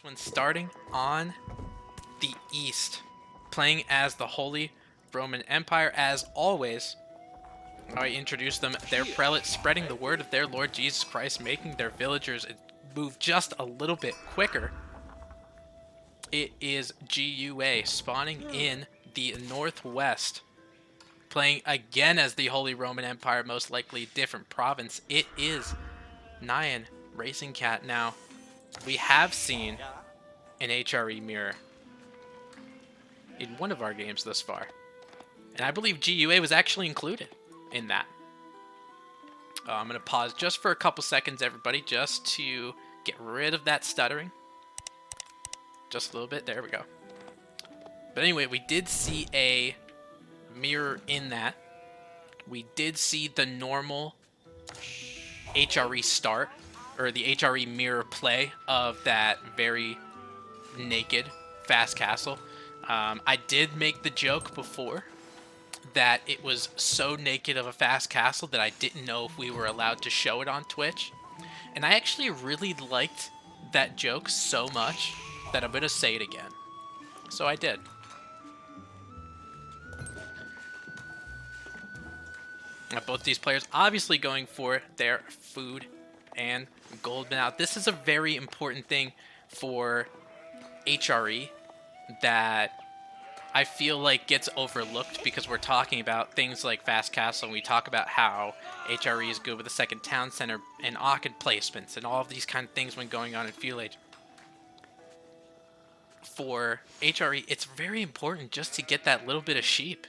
This one's starting on the east, playing as the Holy Roman Empire as always. I introduce them, their prelates spreading the word of their Lord Jesus Christ, making their villagers move just a little bit quicker. It is GUA spawning in the northwest, playing again as the Holy Roman Empire, most likely different province. It is NyanRacingCat. Now, we have seen an HRE mirror in one of our games thus far, and I believe GUA was actually included in that. I'm going to pause just for a couple seconds, everybody, just to get rid of that stuttering. Just a little bit. There we go. But anyway, we did see a mirror in that. We did see the normal HRE start, or the HRE mirror play of that very naked fast castle. I did make the joke before that it was so naked of a fast castle that I didn't know if we were allowed to show it on Twitch. And I actually really liked that joke so much that I'm going to say it again. So I did. Now, both these players obviously going for their food and gold. Now, this is a very important thing for HRE that I feel like gets overlooked because we're talking about things like Fast Castle, and we talk about how HRE is good with the second town center and Aachen placements and all of these kind of things when going on in Fuel Age. For HRE, it's very important just to get that little bit of sheep.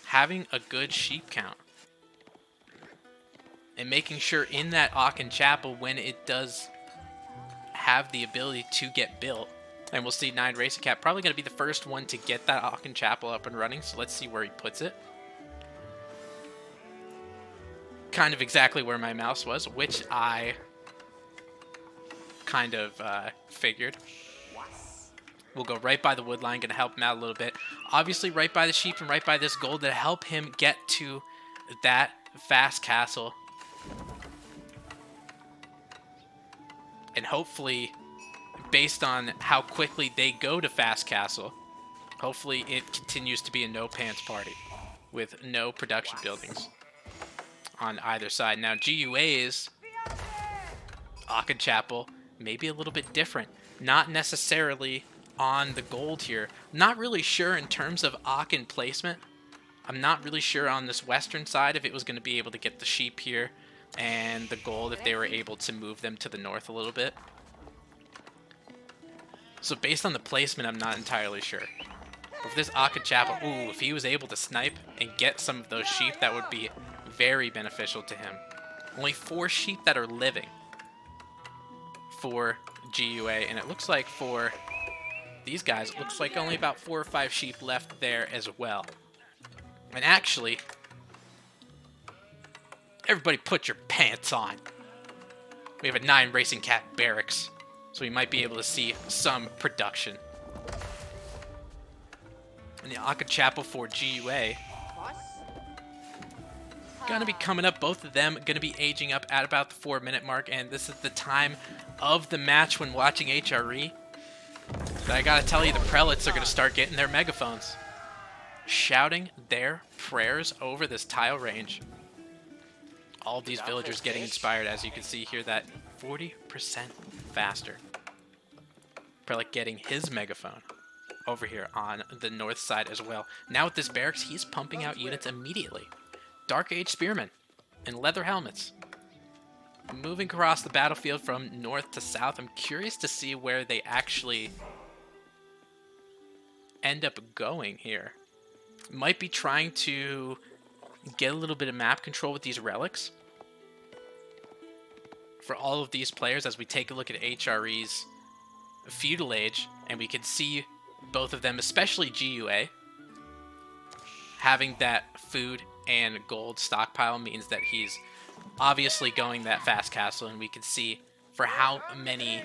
Having a good sheep count. And making sure in that Aachen Chapel, when it does have the ability to get built, and we'll see NyanRacingCat probably going to be the first one to get that Aachen Chapel up and running, so let's see where he puts it. Kind of exactly where my mouse was, which I kind of figured. We'll go right by the wood line, going to help him out a little bit. Obviously right by the sheep and right by this gold to help him get to that fast castle. And hopefully, based on how quickly they go to Fast Castle, hopefully it continues to be a no-pants party with no production buildings on either side. Now, GUA's Aachen Chapel may be a little bit different. Not necessarily on the gold here. Not really sure in terms of Aachen placement. I'm not really sure on this western side if it was going to be able to get the sheep here and the gold if they were able to move them to the north a little bit. So based on the placement, I'm not entirely sure. But for this Aachen Chapel, ooh, if he was able to snipe and get some of those sheep, that would be very beneficial to him. Only 4 sheep that are living for GUA, and it looks like for these guys, it looks like only about 4 or 5 sheep left there as well. And actually, everybody put your pants on. We have a NyanRacingCat barracks, so we might be able to see some production. And the Aachen Chapel for GUA gonna be coming up. Both of them gonna be aging up at about the 4-minute mark, and this is the time of the match when watching HRE. But I gotta tell you, the prelates are gonna start getting their megaphones, shouting their prayers over this tile range. All of these villagers getting inspired, as you can see here, that 40% faster. Prelate getting his megaphone over here on the north side as well. Now with this barracks, he's pumping out units immediately. Dark Age Spearmen and leather helmets. Moving across the battlefield from north to south. I'm curious to see where they actually end up going here. Might be trying to get a little bit of map control with these relics. For all of these players, as we take a look at HRE's Feudal Age, and we can see both of them, especially GUA, having that food and gold stockpile means that he's obviously going that fast castle, and we can see for how many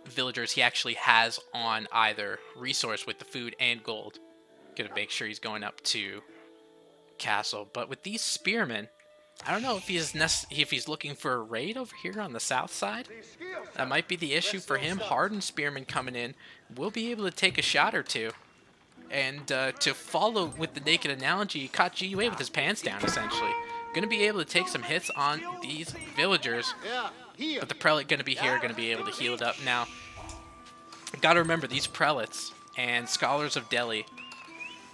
villagers he actually has on either resource with the food and gold. Gonna make sure he's going up to castle. But with these spearmen, I don't know if he's looking for a raid over here on the south side. That might be the issue for him. Hardened Spearman coming in will be able to take a shot or two. And to follow with the naked analogy, he caught GUA with his pants down, essentially. Going to be able to take some hits on these villagers. But the prelate going to be here, going to be able to heal it up. Now, got to remember, these prelates and scholars of Delhi,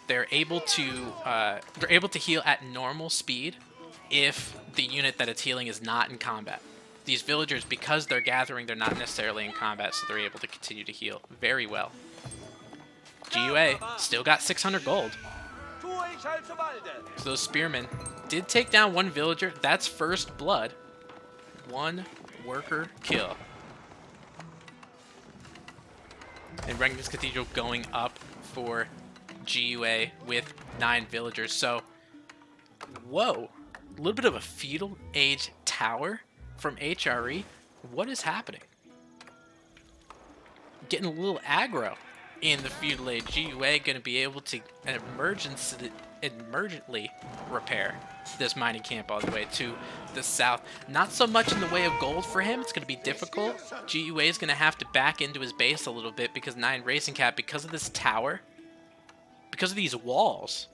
they're able to heal at normal speed if the unit that it's healing is not in combat. These villagers, because they're gathering, they're not necessarily in combat, so they're able to continue to heal very well. GUA still got 600 gold. So those spearmen did take down one villager. That's first blood. One worker kill. And Genghis Cathedral going up for GUA with 9 villagers. So, whoa. A little bit of a feudal age tower from HRE. What is happening? Getting a little aggro in the feudal age. GUA going to be able to emergently repair this mining camp all the way to the south. Not so much in the way of gold for him. It's going to be difficult. GUA is going to have to back into his base a little bit because NyanRacingCat, because of this tower, because of these walls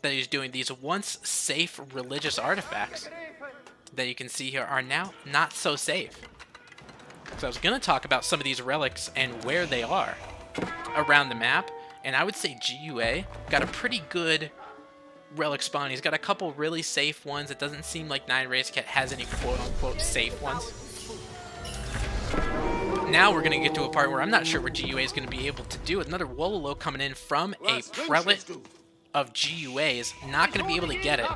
that he's doing, these once safe religious artifacts that you can see here are now not so safe. So I was going to talk about some of these relics and where they are around the map, and I would say GUA got a pretty good relic spawn. He's got a couple really safe ones. It doesn't seem like NyanRacingCat has any quote-unquote safe ones. Now we're going to get to a part where I'm not sure what GUA is going to be able to do. Another Wololo coming in from a prelate of GUA's. Not going to be able to get it.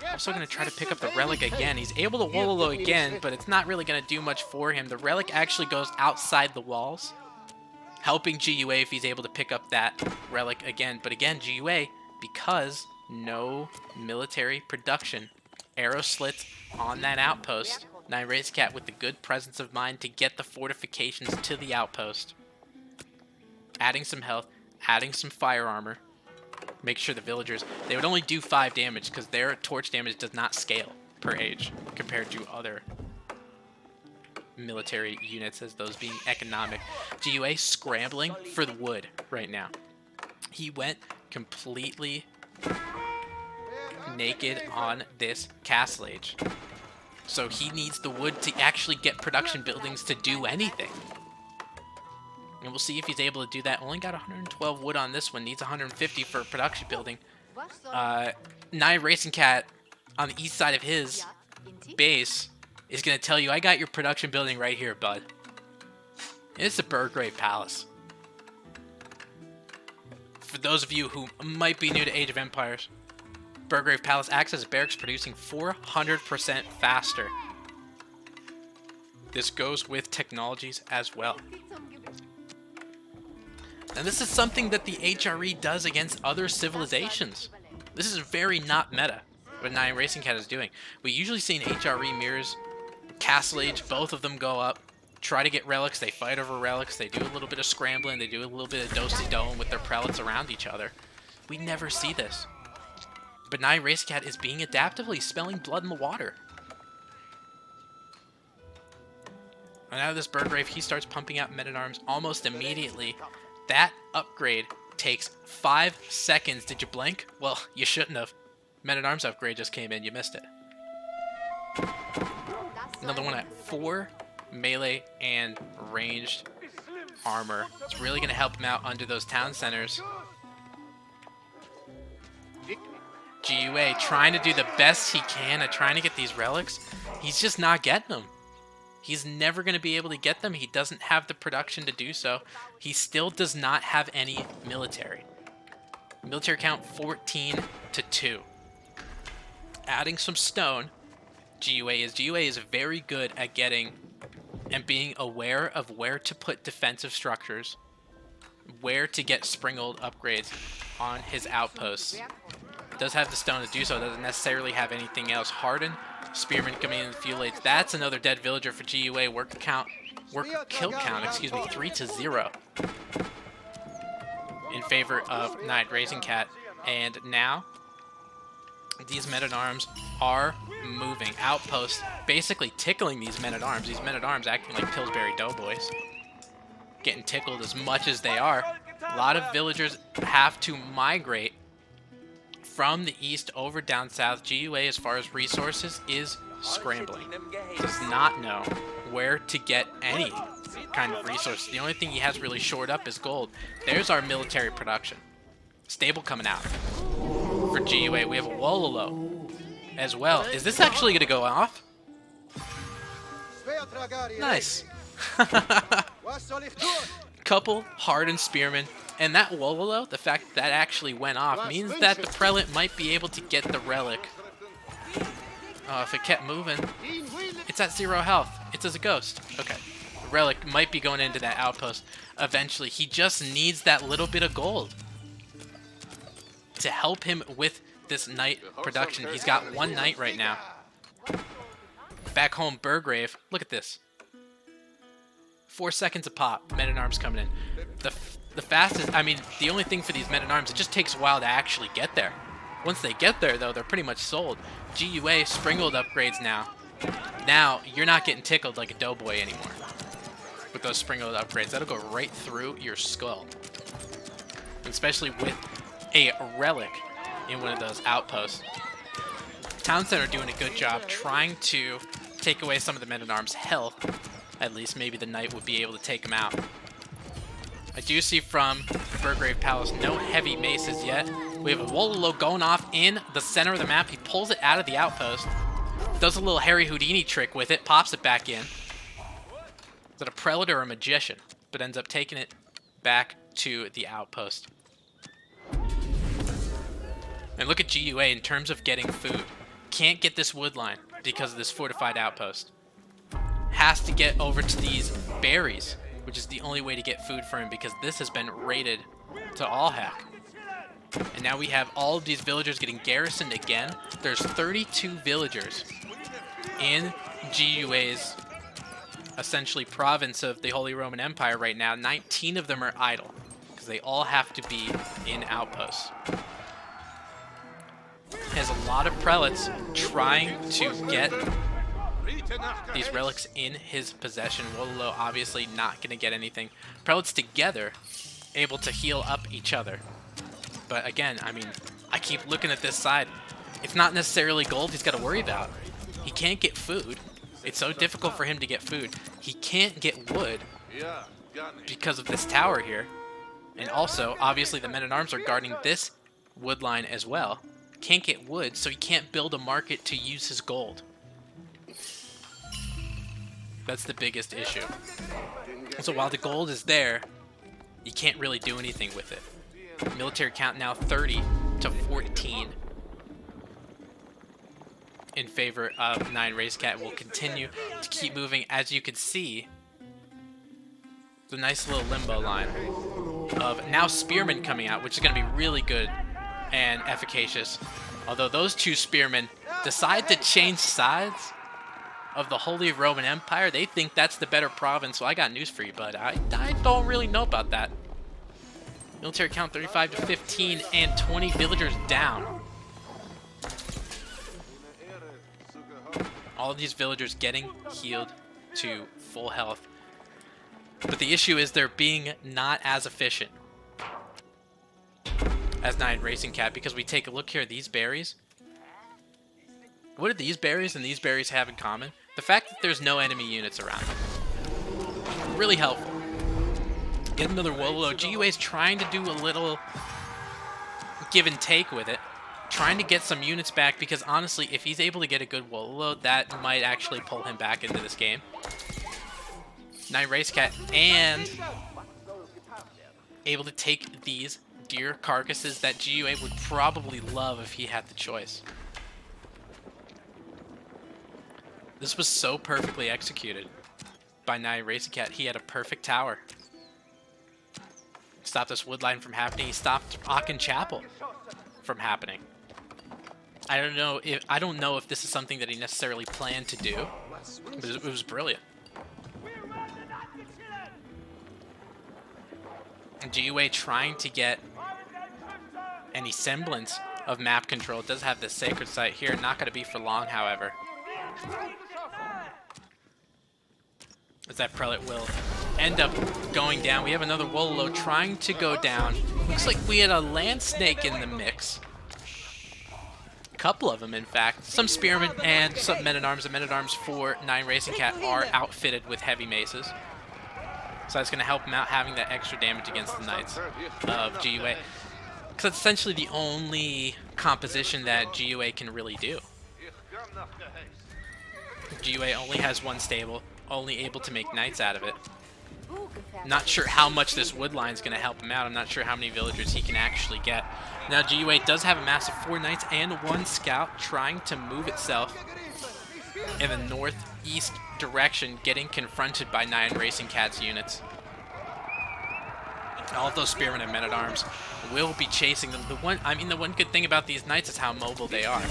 Also going to try to pick up the relic again. He's able to Wololo again, but it's not really going to do much for him. The relic actually goes outside the walls, helping GUA if he's able to pick up that relic again. But again, GUA, because no military production, arrow slits on that outpost. NyanRacingCat with the good presence of mind to get the fortifications to the outpost. Adding some health, adding some fire armor. Make sure the villagers, they would only do 5 damage because their torch damage does not scale per age compared to other military units, as those being economic. GUA scrambling for the wood right now. He went completely naked on this castle age. So he needs the wood to actually get production buildings to do anything. And we'll see if he's able to do that. Only got 112 wood on this one. Needs 150 for a production building. NyanRacingCat on the east side of his base is going to tell you, I got your production building right here, bud. It's the Burgrave Palace. For those of you who might be new to Age of Empires, Burgrave Palace acts as a barracks, producing 400% faster. This goes with technologies as well. And this is something that the HRE does against other civilizations. This is very not meta, what NyanRacingCat is doing. We usually see in HRE mirrors, Castle Age, both of them go up, try to get relics, they fight over relics, they do a little bit of scrambling, they do a little bit of do-si-do with their prelates around each other. We never see this. But NyanRacingCat is being adaptively spelling blood in the water. And out of this Burgrave, he starts pumping out men-at-arms almost immediately. That upgrade takes 5 seconds. Did you blink? Well, you shouldn't have. Men-at-arms upgrade just came in. You missed it. Another one at 4 melee and ranged armor. It's really going to help him out under those town centers. GUA trying to do the best he can at trying to get these relics. He's just not getting them. He's never going to be able to get them. He doesn't have the production to do so. He still does not have any military. Military count 14 to 2. Adding some stone. GUA is very good at getting and being aware of where to put defensive structures, where to get sprinkled upgrades on his outposts. Does have the stone to do so, doesn't necessarily have anything else. Harden, Spearman coming in the fuel age. That's another dead villager for GUA. Worker kill count, 3-0 in favor of NyanRacingCat. And now These men-at-arms are moving. Outposts basically tickling these men-at-arms. These men-at-arms acting like Pillsbury Doughboys. Getting tickled as much as they are. A lot of villagers have to migrate from the east over down south. GUA, as far as resources, is scrambling. Does not know where to get any kind of resources. The only thing he has really shored up is gold. There's our military production. Stable coming out for GUA. We have a Wololo as well. Is this actually going to go off? Nice. Couple hardened spearmen. And that Wololo, the fact that actually went off, means that the prelate might be able to get the relic. Oh, if it kept moving. It's at 0 health. It's as a ghost. Okay. The relic might be going into that outpost eventually. He just needs that little bit of gold to help him with this knight production. He's got 1 knight right now. Back home, Burgrave. Look at this. 4 seconds a pop. Men-at-arms coming in. The fastest, I mean, the only thing for these men-at-arms, it just takes a while to actually get there. Once they get there, though, they're pretty much sold. GUA springald upgrades now. Now, you're not getting tickled like a doughboy anymore with those springald upgrades. That'll go right through your skull. Especially with a relic in one of those outposts. Town Center doing a good job trying to take away some of the men-at-arms' health. At least maybe the knight would be able to take him out. I do see from the Burgrave Palace no heavy maces yet. We have a Wololo going off in the center of the map. He pulls it out of the outpost. Does a little Harry Houdini trick with it. Pops it back in. Is it a prelate or a magician? But ends up taking it back to the outpost. And look at GUA in terms of getting food. Can't get this wood line because of this fortified outpost. Has to get over to these berries, which is the only way to get food for him because this has been raided to all heck. And now we have all of these villagers getting garrisoned again. There's 32 villagers in GUA's essentially province of the Holy Roman Empire right now. 19 of them are idle because they all have to be in outposts. Has a lot of prelates trying to get these relics in his possession. Wololo obviously not going to get anything. Prelates together able to heal up each other. But again, I mean, I keep looking at this side. It's not necessarily gold he's got to worry about. He can't get food. It's so difficult for him to get food. He can't get wood because of this tower here. And also, obviously, the men-at-arms are guarding this wood line as well. Can't get wood, so he can't build a market to use his gold. That's the biggest issue. So while the gold is there, you can't really do anything with it. Military count now 30 to 14 in favor of NyanRacingCat. Will continue to keep moving. As you can see, the nice little limbo line of now spearmen coming out, which is going to be really good and efficacious. Although those two spearmen decide to change sides of the Holy Roman Empire, they think that's the better province. So I got news for you, bud. I don't really know about that. Military count 35 to 15 and 20 villagers down. All of these villagers getting healed to full health. But the issue is they're being not as efficient as NyanRacingCat, because we take a look here, these berries. What do these berries and these berries have in common? The fact that there's no enemy units around them. Really helpful. Get another Wololo. GUA's trying to do a little give and take with it. Trying to get some units back, because honestly, if he's able to get a good Wololo, that might actually pull him back into this game. NyanRacingCat and able to take these deer carcasses that GUA would probably love if he had the choice. This was so perfectly executed by NyanRacingCat. He had a perfect tower. Stopped this wood line from happening. He stopped Aachen Chapel from happening. I don't know if this is something that he necessarily planned to do, but it was brilliant. And GUA trying to get any semblance of map control. It does have this sacred site here. Not going to be for long, however. As that prelate will end up going down. We have another Wololo trying to go down. Looks like we had a land snake in the mix. A couple of them, in fact. Some spearmen and some men-at-arms. The men-at-arms for NyanRacingCat are outfitted with heavy maces. So that's going to help him out having that extra damage against the Knights of GiveUA. Because that's essentially the only composition that GiveUA can really do. GiveUA only has one stable, only able to make Knights out of it. Not sure how much this wood line is going to help him out. I'm not sure how many villagers he can actually get. Now GiveUA does have a massive 4 Knights and 1 Scout trying to move itself in the northeast direction, getting confronted by NyanRacingCat's units. All of those spearmen and men-at-arms will be chasing them. The one good thing about these Knights is how mobile they are.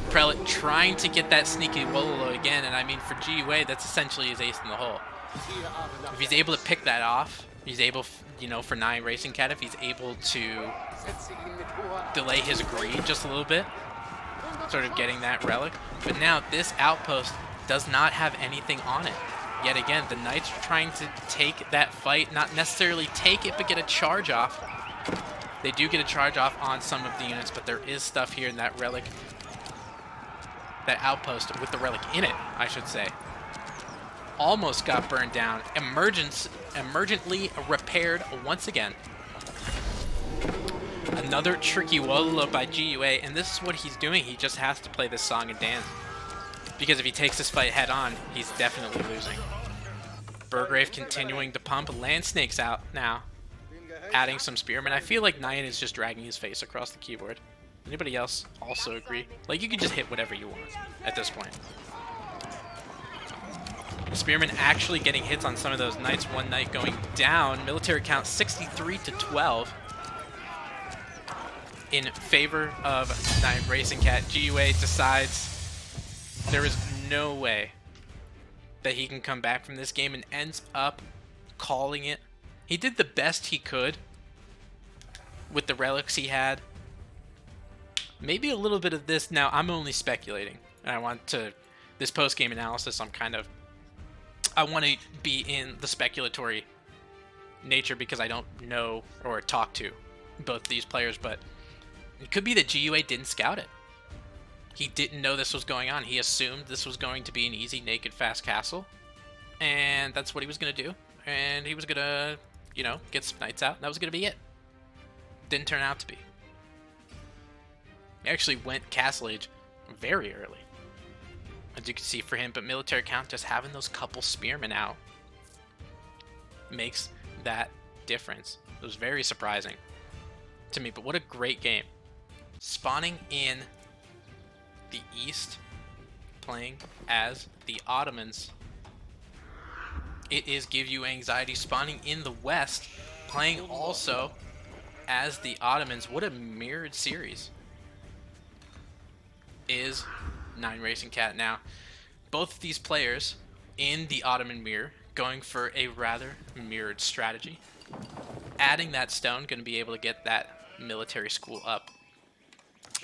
Prelate trying to get that sneaky Wololo again, and I mean for GiveUA, that's essentially his ace in the hole. If he's able to pick that off, he's able, you know, for NyanRacingCat, if he's able to delay his greed just a little bit, sort of getting that relic. But now this outpost does not have anything on it. Yet again, the Knights are trying to take that fight, not necessarily take it, but get a charge off. They do get a charge off on some of the units, but there is stuff here in that relic, that outpost with the relic in it, I should say. Almost got burned down. Emergently repaired once again. Another tricky Wololo by GiveUA, and this is what he's doing. He just has to play this song and dance. Because if he takes this fight head on, he's definitely losing. Burgrave continuing to pump. Land Snake's out now. Adding some spearmen. I feel like Nyan is just dragging his face across the keyboard. Anybody else also agree? Like, you can just hit whatever you want at this point. Spearmen actually getting hits on some of those Knights. 1 Knight going down. Military count 63 to 12. In favor of NyanRacingCat. GiveUA decides there is no way that he can come back from this game and ends up calling it. He did the best he could with the relics he had. Maybe a little bit of this. Now, I'm only speculating. And I want to, this post-game analysis, I want to be in the speculatory nature because I don't know or talk to both these players, but it could be that GiveUA didn't scout it. He didn't know this was going on. He assumed this was going to be an easy, naked, fast castle. And that's what he was going to do. And he was going to, you know, get some Knights out. And that was going to be it. Didn't turn out to be. He actually went Castle Age very early, as you can see for him. But military count, just having those couple spearmen out makes that difference. It was very surprising to me. But what a great game. Spawning in the east, playing as the Ottomans. It is GiveUAnxiety spawning in the west, playing also as the Ottomans. What a mirrored series is NyanRacingCat now. Both of these players in the Ottoman mirror going for a rather mirrored strategy. Adding that stone, going to be able to get that military school up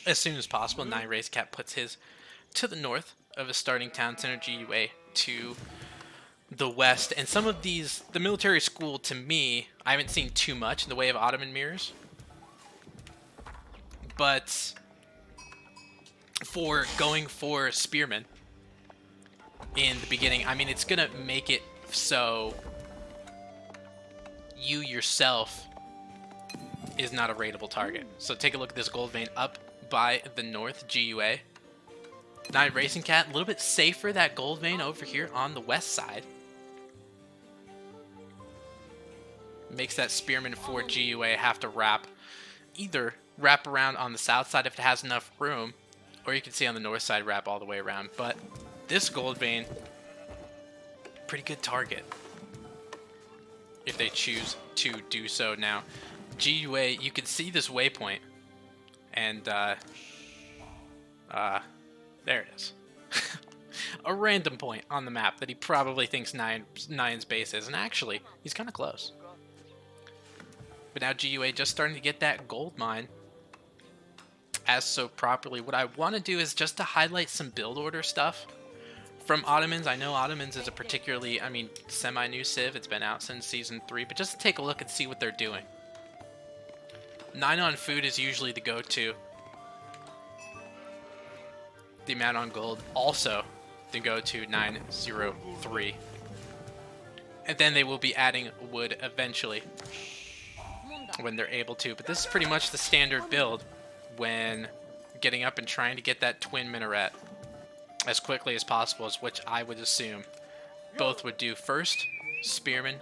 as soon as possible. NyanRacingCat puts his to the north of his starting town center, GiveUA to the west. And some of these, the military school, to me, I haven't seen too much in the way of Ottoman mirrors. But for going for spearmen in the beginning, I mean, it's going to make it so you yourself is not a raidable target. So take a look at this gold vein up by the north, GiveUA. NyanRacingCat, a little bit safer, that gold vein over here on the west side. Makes that spearman for GiveUA have to either wrap around on the south side if it has enough room, or you can see on the north side wrap all the way around. But this gold vein, pretty good target if they choose to do so. Now, GiveUA, you can see this waypoint, and there it is. A random point on the map that he probably thinks Nyan's base is, and actually, he's kind of close. But now GiveUA just starting to get that gold mine as so properly. What I want to do is just to highlight some build order stuff from Ottomans. I know Ottomans is a particularly, I mean, semi-new civ. It's been out since Season 3, but just to take a look and see what they're doing. 9 on food is usually the go-to. The amount on gold, also the go-to 903. And then they will be adding wood eventually when they're able to. But this is pretty much the standard build when getting up and trying to get that twin minaret as quickly as possible, is which I would assume both would do. First, Spearman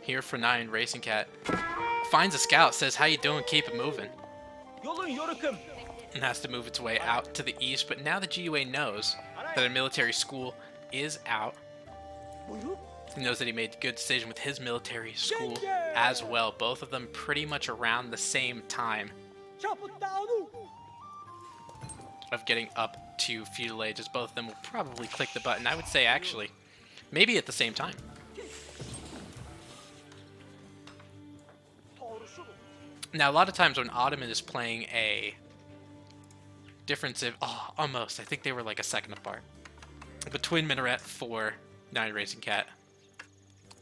here for NyanRacingCat finds a scout, says, "How you doing? Keep it moving." And has to move its way out to the east. But now the GUA knows that a military school is out. He knows that he made a good decision with his military school as well. Both of them pretty much around the same time of getting up to feudal age, as both of them will probably click the button. I would say, actually, maybe at the same time. Now, a lot of times when Ottoman is playing a different civ, almost, I think they were like a second apart. The twin minaret for NyanRacingCat,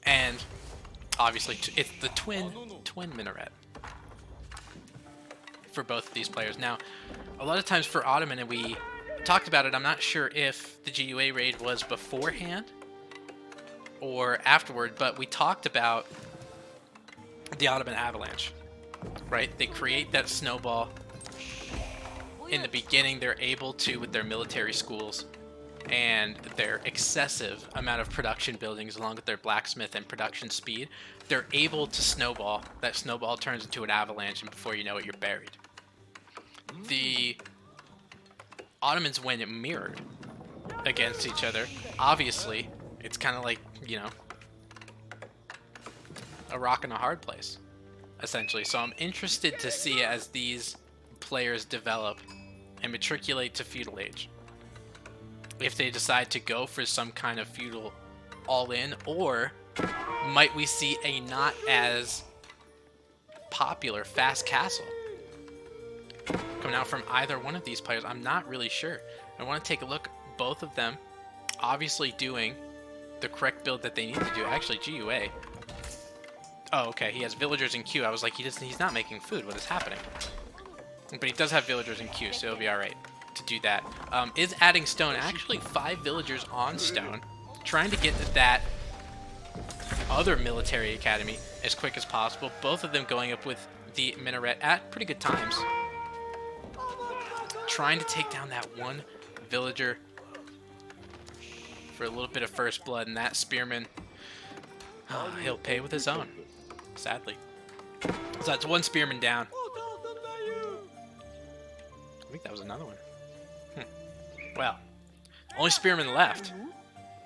and obviously it's the twin minaret for both of these players. Now, a lot of times for Ottoman, and we talked about it, I'm not sure if the GUA raid was beforehand or afterward, but we talked about the Ottoman avalanche, right? They create that snowball in the beginning. They're able to, with their military schools and their excessive amount of production buildings, along with their blacksmith and production speed, they're able to snowball. That snowball turns into an avalanche, and before you know it, you're buried. The Ottomans, when it mirrored against each other, obviously, it's kind of like, you know, a rock and a hard place, essentially. So I'm interested to see, as these players develop and matriculate to feudal age, if they decide to go for some kind of feudal all-in, or might we see a not as popular fast castle coming out from either one of these players. I'm not really sure. I want to take a look. Both of them obviously doing the correct build that they need to do. Actually, GUA. Oh, okay. He has villagers in queue. I was like, he's not making food. What is happening? But he does have villagers in queue, so it'll be all right to do that. Is adding stone. Actually, 5 villagers on stone, trying to get that other military academy as quick as possible. Both of them going up with the minaret at pretty good times, trying to take down that one villager for a little bit of first blood. And that spearman, he'll pay with his own, sadly. So that's one spearman down. I think that was another one. Well, only spearman left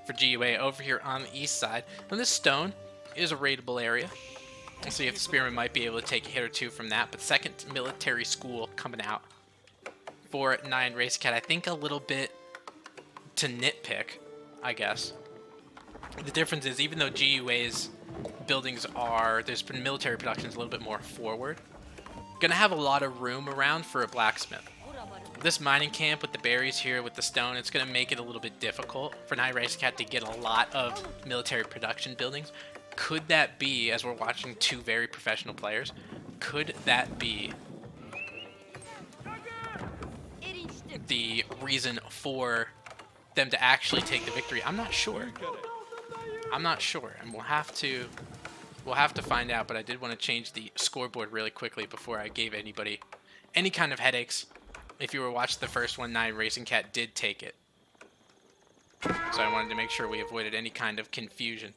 for GUA over here on the east side. And this stone is a raidable area. We'll see if the spearman might be able to take a hit or two from that. But second military school coming out for NyanRacingCat. I think a little bit to nitpick, I guess. The difference is, even though GUA's buildings are, there's been military productions a little bit more forward, gonna have a lot of room around for a blacksmith. This mining camp with the berries here with the stone, it's going to make it a little bit difficult for NyanRacingCat to get a lot of military production buildings. Could that be, as we're watching two very professional players, could that be the reason for them to actually take the victory? I'm not sure. I'm not sure, and we'll have to find out. But I did want to change the scoreboard really quickly before I gave anybody any kind of headaches. If you were watching the first one, NyanRacingCat did take it. So I wanted to make sure we avoided any kind of confusion.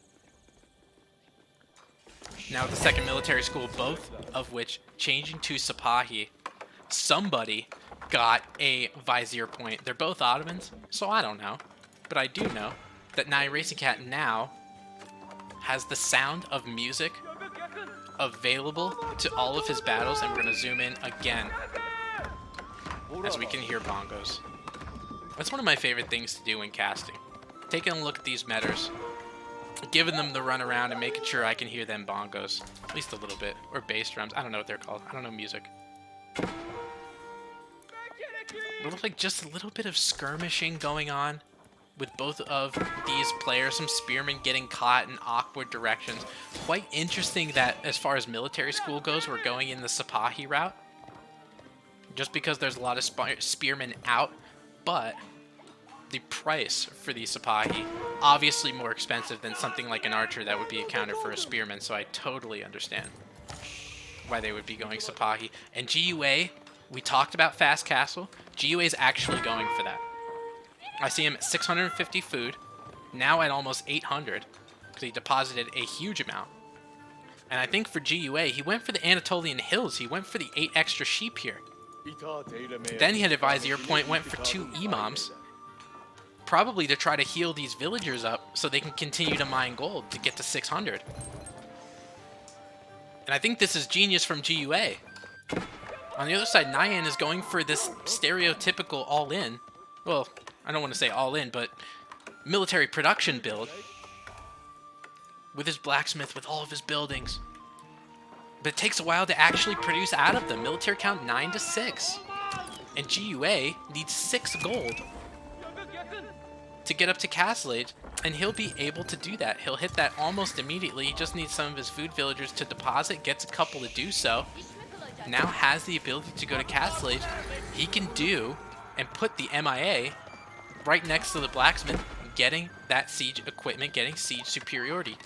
Now with the second military school, both of which changing to Sipahi, somebody got a vizier point. They're both Ottomans, so I don't know. But I do know that NyanRacingCat now has the sound of music available to all of his battles, and we're going to zoom in again as we can hear bongos. That's one of my favorite things to do when casting. Taking a look at these metas, giving them the run around, and making sure I can hear them bongos. At least a little bit. Or bass drums. I don't know what they're called. I don't know music. It looks like just a little bit of skirmishing going on with both of these players. Some spearmen getting caught in awkward directions. Quite interesting that as far as military school goes, we're going in the Sipahi route. Just because there's a lot of spearmen out, but the price for the Sipahi, obviously more expensive than something like an archer that would be accounted for a spearman, so I totally understand why they would be going Sipahi. And GUA, we talked about Fast Castle. GUA is actually going for that. I see him at 650 food, now at almost 800, because he deposited a huge amount. And I think for GUA, he went for the Anatolian Hills. He went for the 8 extra sheep here. Then he had a Vizier point, went for 2 imams, probably to try to heal these villagers up so they can continue to mine gold to get to 600. And I think this is genius from GUA. On the other side, Nyan is going for this stereotypical all-in. Well, I don't want to say all-in, but military production build. With his blacksmith, with all of his buildings. But it takes a while to actually produce out of them. Military count 9 to 6. And GUA needs 6 gold to get up to Castle Age, and he'll be able to do that. He'll hit that almost immediately. He just needs some of his food villagers to deposit, gets a couple to do so. Now has the ability to go to Castle Age. He can do and put the MIA right next to the blacksmith, getting that siege equipment, getting siege superiority.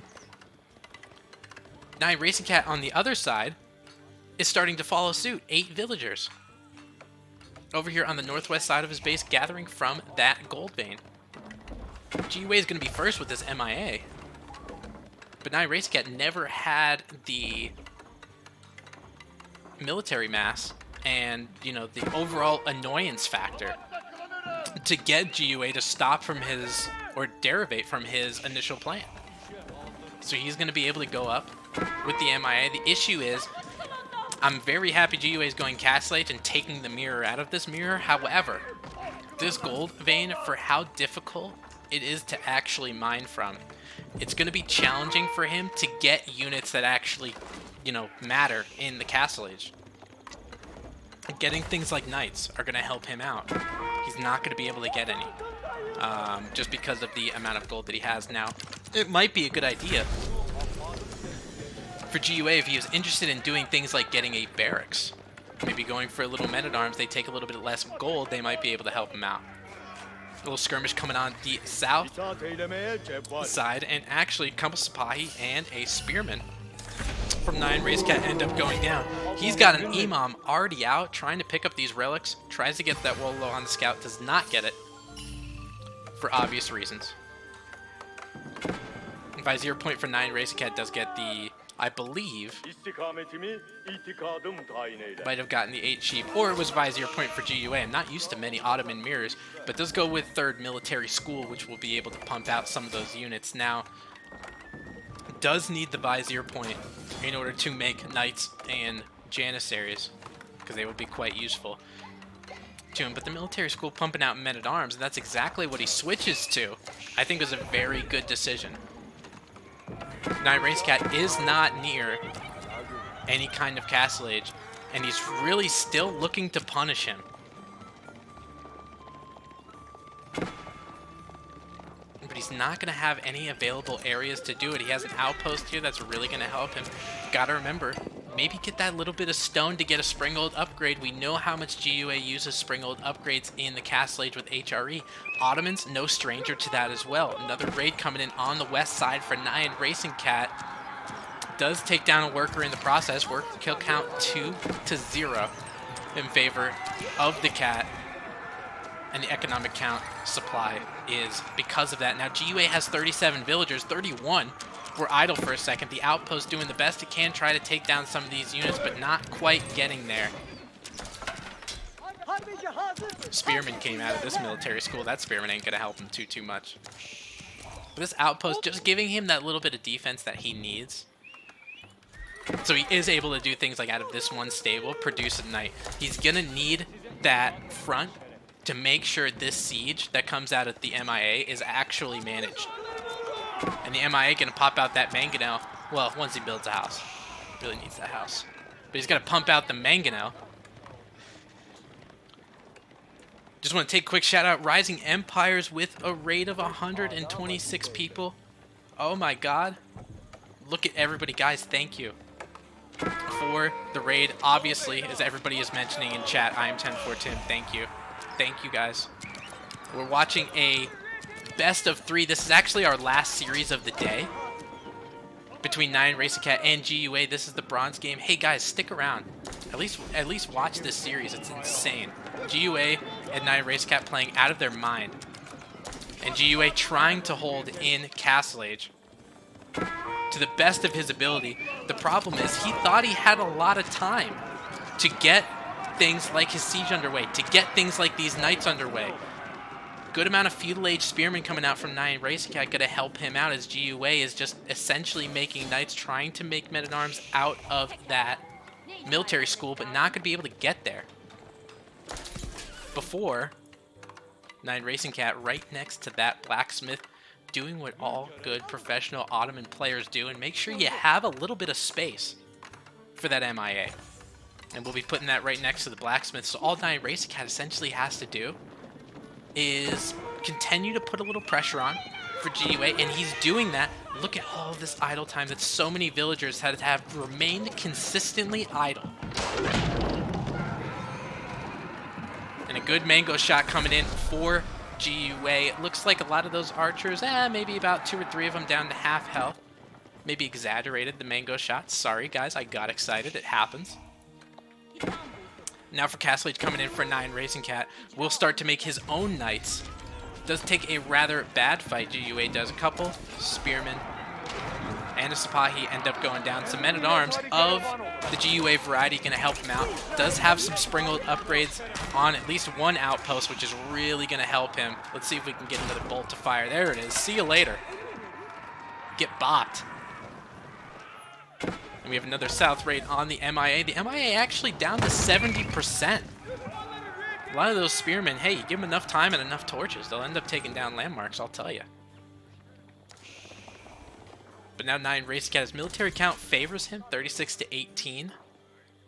NyanRacingCat on the other side is starting to follow suit. 8 villagers. Over here on the northwest side of his base, gathering from that gold vein. GUA is going to be first with this MIA. But NyanRacingCat never had the military mass and, you know, the overall annoyance factor to get GUA to stop from his, or derivate from his initial plan. So he's going to be able to go up with the MIA. The issue is, I'm very happy GUA is going Castle Age and taking the mirror out of this mirror. However, this gold vein, for how difficult it is to actually mine from, it's going to be challenging for him to get units that actually, you know, matter in the Castle Age. Getting things like knights are going to help him out. He's not going to be able to get any, just because of the amount of gold that he has now. It might be a good idea for GUA if he was interested in doing things like getting a barracks. Maybe going for a little men-at-arms, they take a little bit less gold, they might be able to help him out. A little skirmish coming on the south side, and actually Couple Sipahi and a spearman from NyanRacingCat end up going down. He's got an imam already out, trying to pick up these relics, tries to get that Wolo on the scout, does not get it, for obvious reasons. Vizier point for NyanRacingCat does get the, I believe, might have gotten the 8 sheep, or it was Vizier point for GUA. I'm not used to many Ottoman mirrors, but does go with 3rd military school, which will be able to pump out some of those units. Now, does need the Vizier point in order to make knights and janissaries, because they would be quite useful to him. But the military school pumping out men-at-arms, and that's exactly what he switches to, I think was a very good decision. NyanRacingCat is not near any kind of Castle Age, and he's really still looking to punish him. But he's not going to have any available areas to do it. He has an outpost here that's really going to help him. Gotta remember, maybe get that little bit of stone to get a Springald upgrade. We know how much GUA uses Springald upgrades in the Castle Age with HRE. Ottomans, no stranger to that as well. Another raid coming in on the west side for NyanRacingCat. Does take down a worker in the process. Work kill count 2 to 0 in favor of the cat. And the economic count supply is because of that. Now GUA has 37 villagers, 31 were idle for a second. The outpost doing the best it can, try to take down some of these units, but not quite getting there. Spearman came out of this military school. That Spearman ain't gonna help him too much. But this outpost just giving him that little bit of defense that he needs. So he is able to do things like out of this one stable, produce a knight. He's gonna need that front to make sure this siege that comes out of the MIA is actually managed. And the MIA gonna pop out that mangonel, well, once he builds a house. Really needs that house. But he's gonna pump out the mangonel. Just want to take a quick shout out. Rising Empires with a raid of 126 people. Oh my god. Look at everybody. Guys, thank you for the raid. Obviously, as everybody is mentioning in chat, I am 10-4-Tim. Thank you. Thank you, guys. We're watching a best of 3. This is actually our last series of the day between NyanRacingCat and GiveUA. This is the bronze game. Hey guys, stick around. At least watch this series. It's insane. GiveUA and NyanRacingCat playing out of their mind, and GiveUA trying to hold in Castle Age to the best of his ability. The problem is he thought he had a lot of time to get things like his siege underway, to get things like these knights underway. Good amount of feudal age spearmen coming out from NyanRacingCat gonna help him out, as GiveUA is just essentially making knights, trying to make men-at-arms out of that military school, but not gonna be able to get there. Before, NyanRacingCat right next to that blacksmith, doing what all good professional Ottoman players do, and make sure you have a little bit of space for that MIA. And we'll be putting that right next to the blacksmith. So all NyanRacingCat essentially has to do is continue to put a little pressure on for GiveUA, and he's doing that. Look at all of this idle time that so many villagers have remained consistently idle. And a good mango shot coming in for GiveUA. It looks like a lot of those archers, maybe about 2 or 3 of them down to half health. Maybe exaggerated the mango shot. Sorry guys, I got excited. It happens. Now for Castle Age coming in for NyanRacingCat. Will start to make his own knights. Does take a rather bad fight. GiveUA does a couple. Spearmen and a Sipahi end up going down. Some men-at-arms of the GiveUA variety going to help him out. Does have some sprinkled upgrades on at least one outpost, which is really going to help him. Let's see if we can get another bolt to fire. There it is. See you later. Get bopped. And we have another south raid on the MIA. The MIA actually down to 70%. A lot of those spearmen, hey, you give them enough time and enough torches, they'll end up taking down landmarks, I'll tell you. But now NyanRacingCat, military count favors him, 36 to 18.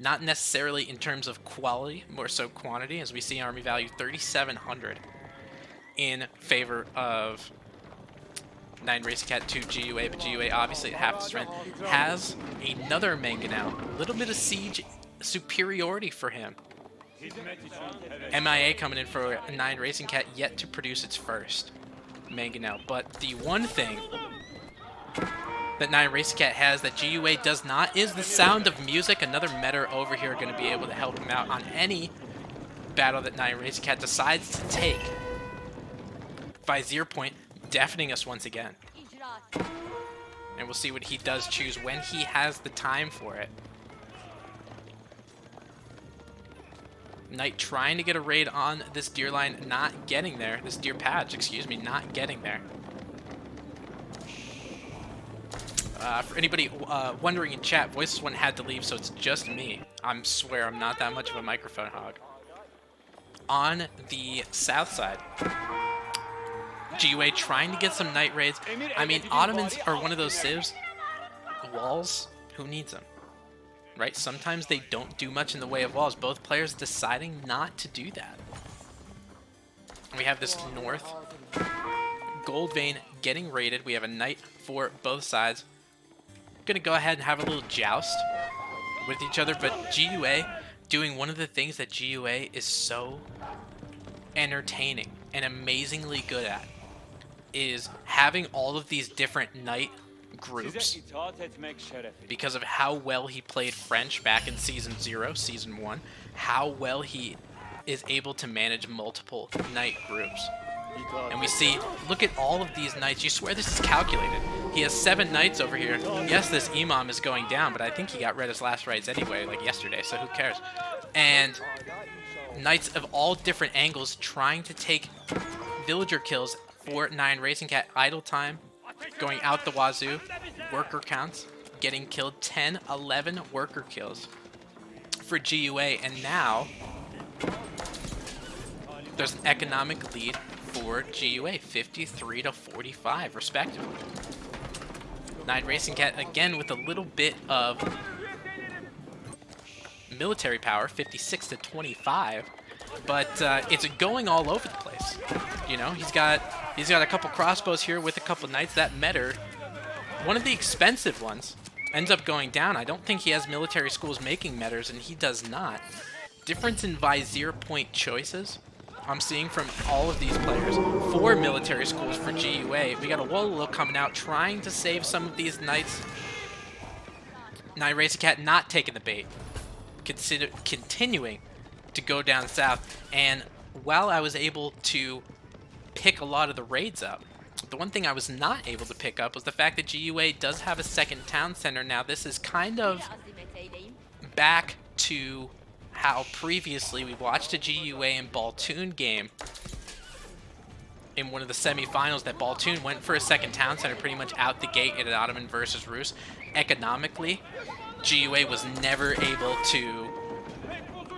Not necessarily in terms of quality, more so quantity, as we see army value 3,700 in favor of NyanRacingCat to GiveUA, but GiveUA obviously at half the strength has another manga now. A little bit of siege superiority for him. MIA coming in for NyanRacingCat, yet to produce its first manga now. But the one thing that NyanRacingCat has that GiveUA does not is the sound of music. Another meta over here going to be able to help him out on any battle that NyanRacingCat decides to take. Vizier point deafening us once again. And we'll see what he does choose when he has the time for it. Knight trying to get a raid on this deer line, not getting there. This deer patch, excuse me, not getting there. For anybody wondering in chat, Voices One had to leave, so it's just me. I swear I'm not that much of a microphone hog. On the south side, GiveUA trying to get some night raids. I mean, Ottomans are one of those civs. Walls, who needs them? Right? Sometimes they don't do much in the way of walls. Both players deciding not to do that. We have this north gold vein getting raided. We have a knight for both sides. Gonna go ahead and have a little joust with each other, but GiveUA doing one of the things that GiveUA is so entertaining and amazingly good at is having all of these different knight groups because of how well he played French back in Season 0, Season 1, how well he is able to manage multiple knight groups. And we see, look at all of these knights. You swear this is calculated. He has 7 knights over here. Yes, this Imam is going down, but I think he got rid of his last rights anyway, like yesterday, so who cares? And knights of all different angles trying to take villager kills for NyanRacingCat. Idle time going out the wazoo. Worker counts getting killed. 10, 11 worker kills for GiveUA, and now there's an economic lead for GiveUA, 53 to 45 respectively. NyanRacingCat again with a little bit of military power, 56 to 25. but it's going all over the place. You know, he's got a couple crossbows here with a couple knights. That meter, one of the expensive ones, ends up going down. I don't think he has military schools making meters, and he does not. Difference in vizier point choices I'm seeing from all of these players. 4 military schools for GiveUA. We got a Wololo coming out trying to save some of these knights. NyanRacingCat not taking the bait. Continuing to go down south. And while I was able to pick a lot of the raids up, the one thing I was not able to pick up was the fact that GiveUA does have a second town center. Now this is kind of back to how previously we watched a GiveUA and Baltoon game in one of the semifinals that Baltoon went for a second town center pretty much out the gate in an Ottoman versus Rus. Economically, GiveUA was never able to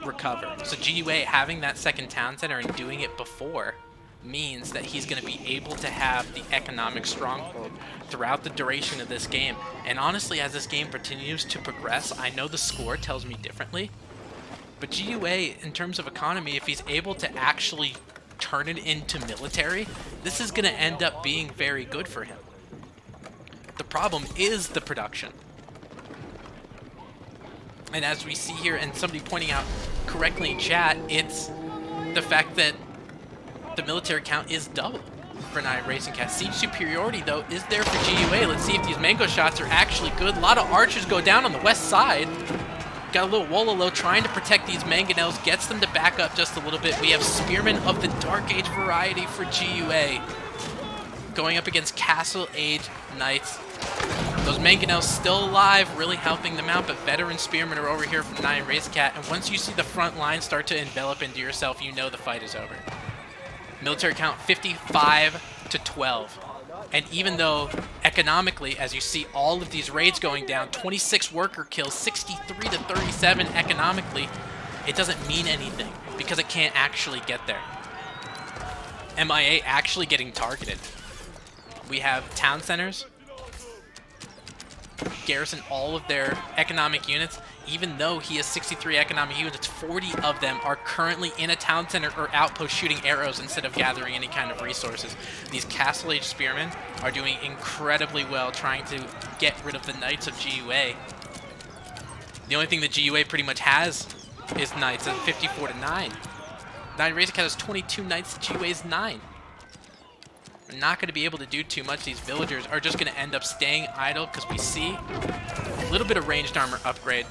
recover. So GiveUA having that second town center and doing it before means that he's going to be able to have the economic stronghold throughout the duration of this game. And honestly, as this game continues to progress, I know the score tells me differently, but GiveUA, in terms of economy, if he's able to actually turn it into military, this is going to end up being very good for him. The problem is the production. And as we see here, and somebody pointing out correctly in chat, it's the fact that the military count is double for NyanRacingCat. Siege superiority, though, is there for GiveUA. Let's see if these mango shots are actually good. A lot of archers go down on the west side. Got a little Wololo trying to protect these mangonels, gets them to back up just a little bit. We have Spearmen of the Dark Age variety for GiveUA going up against Castle Age Knights. Those mangonels still alive, really helping them out, but veteran Spearmen are over here from NyanRacingCat, and once you see the front line start to envelop into yourself, you know the fight is over. Military count 55 to 12. And even though economically, as you see all of these raids going down, 26 worker kills, 63 to 37 economically, it doesn't mean anything because it can't actually get there. MIA actually getting targeted. We have town centers garrison all of their economic units. Even though he has 63 economic units, 40 of them are currently in a town center or outpost shooting arrows instead of gathering any kind of resources. These Castle Age Spearmen are doing incredibly well trying to get rid of the Knights of GiveUA. The only thing that GiveUA pretty much has is Knights at 54 to 9. NyanRacingCat has 22 Knights, GiveUA is 9. We're not going to be able to do too much. These villagers are just going to end up staying idle because we see a little bit of ranged armor upgrade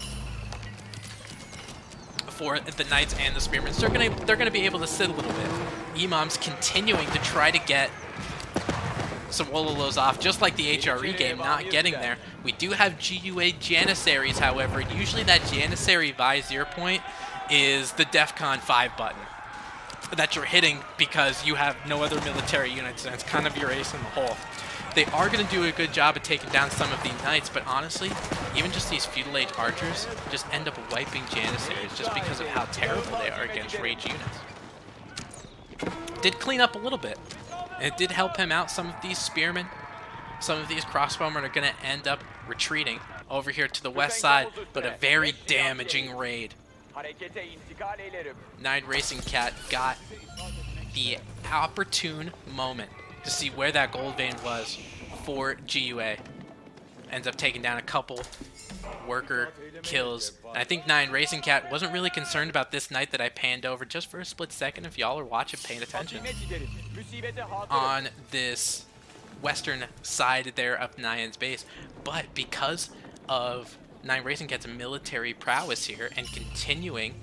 for the Knights and the Spearmen. So they're gonna be able to sit a little bit. Imam's continuing to try to get some Wololos off, just like the HRE game, not getting there. We do have GiveUA Janissaries, however. Usually that Janissary Vizier point is the DEFCON 5 button that you're hitting because you have no other military units, and it's kind of your ace in the hole. They are going to do a good job of taking down some of the Knights, but honestly, even just these Feudal Age archers just end up wiping Janissaries just because of how terrible they are against rage units. Did clean up a little bit, and it did help him out. Some of these Spearmen, some of these Crossbowmen are going to end up retreating over here to the west side, but a very damaging raid. NyanRacingCat got the opportune moment to see where that gold vein was for GiveUA. Ends up taking down a couple worker kills. And I think NyanRacingCat wasn't really concerned about this knight that I panned over just for a split second. If y'all are watching, paying attention. On this western side there of Nyan's base. But because of NyanRacingCat's military prowess here and continuing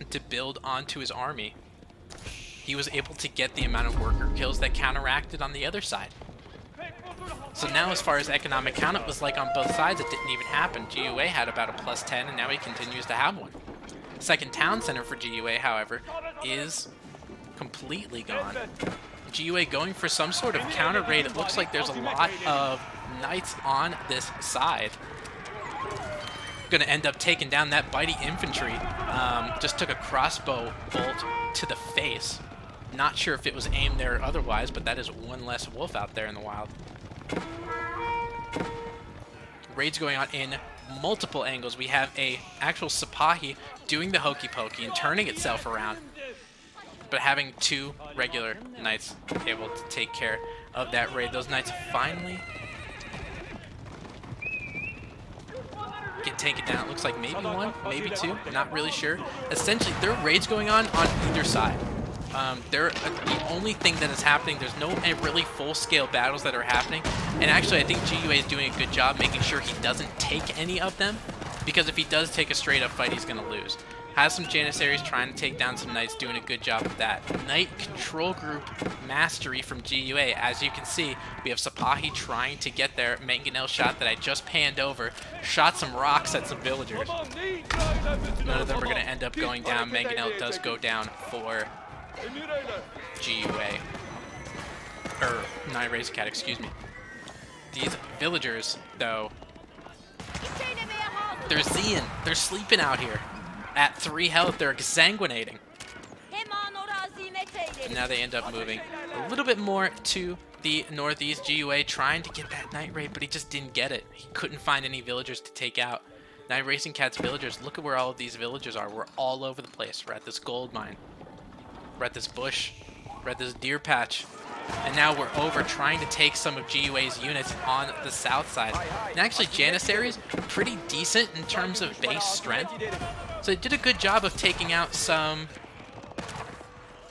to build onto his army, he was able to get the amount of worker kills that counteracted on the other side. So now as far as economic count, it was like on both sides it didn't even happen. GiveUA had about a +10, and now he continues to have one. Second town center for GiveUA, however, is completely gone. GiveUA going for some sort of counter raid. It looks like there's a lot of knights on this side. Going to end up taking down that bitey infantry. Just took a crossbow bolt to the face. Not sure if it was aimed there or otherwise, but that is one less wolf out there in the wild. Raids going on in multiple angles. We have a actual Sipahi doing the hokey pokey and turning itself around but having 2 regular knights able to take care of that raid. Those knights finally get taken down. It looks like maybe 1, maybe 2, not really sure. Essentially, there are raids going on either side. They're the only thing that is happening. There's no really full-scale battles that are happening. And actually, I think GiveUA is doing a good job making sure he doesn't take any of them, because if he does take a straight-up fight, he's going to lose. Has some Janissaries trying to take down some Knights, doing a good job of that. Knight control group mastery from GiveUA. As you can see, we have Sipahi trying to get there. Mangonel shot that I just panned over. Shot some rocks at some villagers. None of them are going to end up going down. Mangonel does go down for GiveUA. Or NyanRacingCat, excuse me. These villagers, though, they're Zeeing. They're sleeping out here. At 3 health, they're exsanguinating. And now they end up moving a little bit more to the northeast. GiveUA trying to get that night raid, but he just didn't get it. He couldn't find any villagers to take out. NyanRacingCat's villagers, look at where all of these villagers are. We're all over the place. We're at this gold mine. We're at this bush. We're at this deer patch. And now we're over trying to take some of GiveUA's units on the south side. And actually, Janissaries, pretty decent in terms of base strength. So they did a good job of taking out some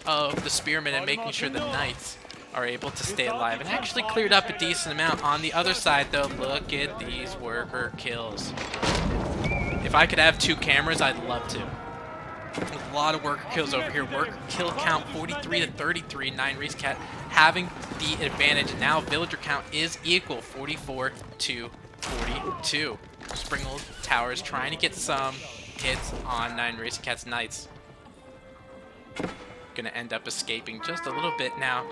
of the spearmen and making sure the knights are able to stay alive. And actually cleared up a decent amount. On the other side, though, look at these worker kills. If I could have 2 cameras, I'd love to. A lot of worker kills over here. Worker kill count 43 to 33. NyanRacingCat having the advantage. And now villager count is equal, 44 to 42. Springald Towers trying to get some hits on NyanRacingCat's knights. Gonna end up escaping just a little bit now.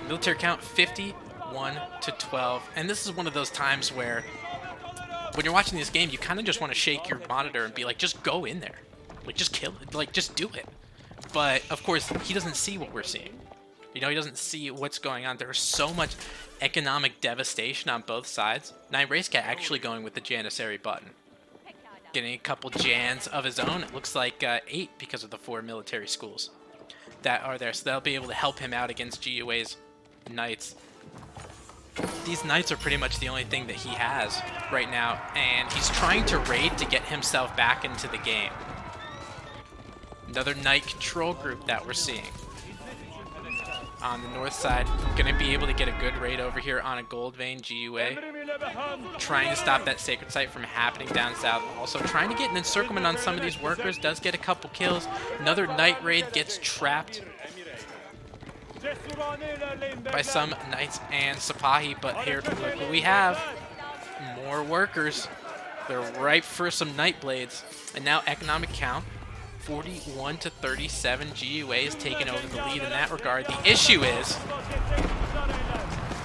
Military count 51 to 12. And this is one of those times where when you're watching this game, you kind of just want to shake your monitor and be like, just go in there. Like, just kill it. Like, just do it. But, of course, he doesn't see what we're seeing. You know, he doesn't see what's going on. There's so much economic devastation on both sides. NyanRacingCat actually going with the Janissary button. Getting a couple Jans of his own. It looks like 8 because of the 4 military schools that are there. So that'll be able to help him out against GiveUA's Knights. These Knights are pretty much the only thing that he has right now, and he's trying to raid to get himself back into the game. Another Knight control group that we're seeing. On the north side, going to be able to get a good raid over here on a gold vein. GiveUA trying to stop that sacred site from happening down south. Also trying to get an encirclement on some of these workers. Does get a couple kills. Another Knight raid gets trapped by some Knights and Sipahi, but here, look what we have. More workers. They're ripe for some Night Blades. And now economic count, 41 to 37. GiveUA is taking over the lead in that regard. The issue is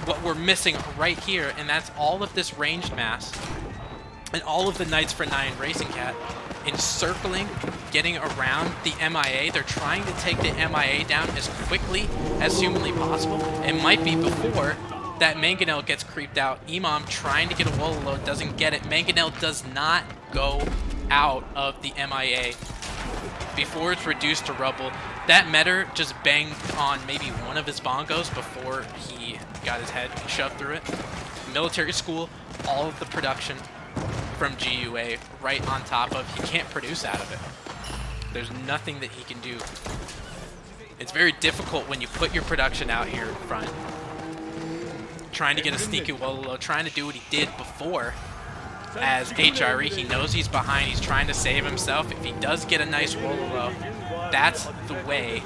what we're missing right here, and that's all of this ranged mass and all of the Knights for NyanRacingCat encircling, getting around the MIA. They're trying to take the MIA down as quickly as humanly possible. It might be before that Mangonel gets creeped out. Imam trying to get a Wololo, doesn't get it. Mangonel does not go out of the MIA before it's reduced to rubble. That Metter just banged on maybe one of his bongos before he got his head shoved through it. Military school, all of the production from GiveUA right on top of. He can't produce out of it. There's nothing that he can do. It's very difficult when you put your production out here in front. Trying to get a sneaky Wololo, trying to do what he did before as HRE. He knows he's behind. He's trying to save himself. If he does get a nice Wololo, that's the way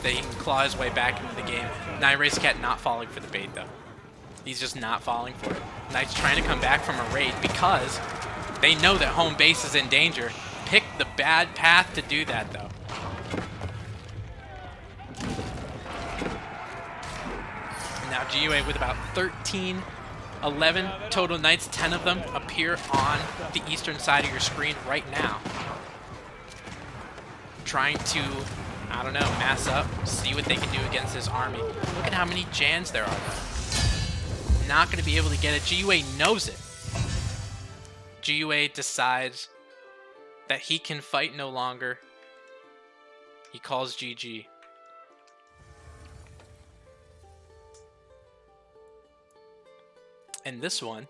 that he can claw his way back into the game. NyanRacingCat not falling for the bait, though. He's just not falling for it. Knights trying to come back from a raid because they know that home base is in danger. Pick the bad path to do that, though. Now GiveUA with about 11 total Knights. 10 of them appear on the eastern side of your screen right now. Trying to, I don't know, mass up, see what they can do against this army. Look at how many Jans there are, though. Not going to be able to get it. GiveUA knows it. GiveUA decides that he can fight no longer. He calls GG. And this one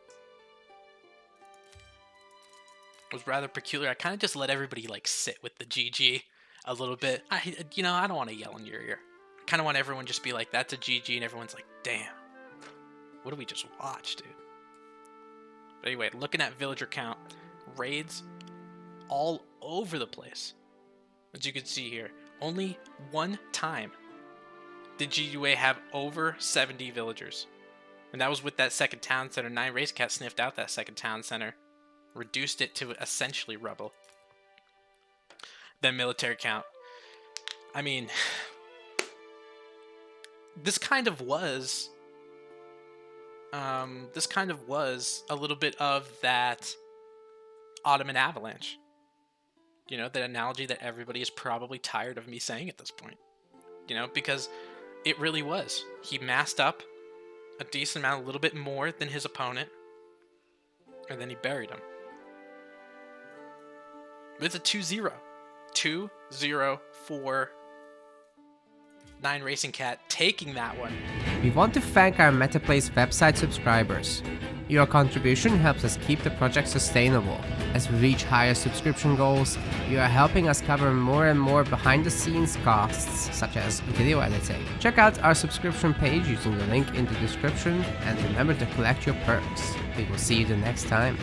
was rather peculiar. I kind of just let everybody like sit with the GG a little bit. I don't want to yell in your ear. I kind of want everyone just be like, that's a GG, and everyone's like, damn, what did we just watch, dude? But anyway, looking at villager count, raids all over the place. As you can see here, only one time did GiveUA have over 70 villagers. And that was with that second town center. NyanRacingCat sniffed out that second town center, reduced it to essentially rubble. Then military count. I mean, this kind of was a little bit of that Ottoman avalanche. You know, that analogy that everybody is probably tired of me saying at this point. You know, because it really was. He massed up a decent amount, a little bit more than his opponent, and then he buried him. It's a 2-0. 2-0 for NyanRacingCat taking that one. We want to thank our MetaPlays website subscribers. Your contribution helps us keep the project sustainable. As we reach higher subscription goals, you are helping us cover more and more behind-the-scenes costs, such as video editing. Check out our subscription page using the link in the description, and remember to collect your perks. We will see you the next time.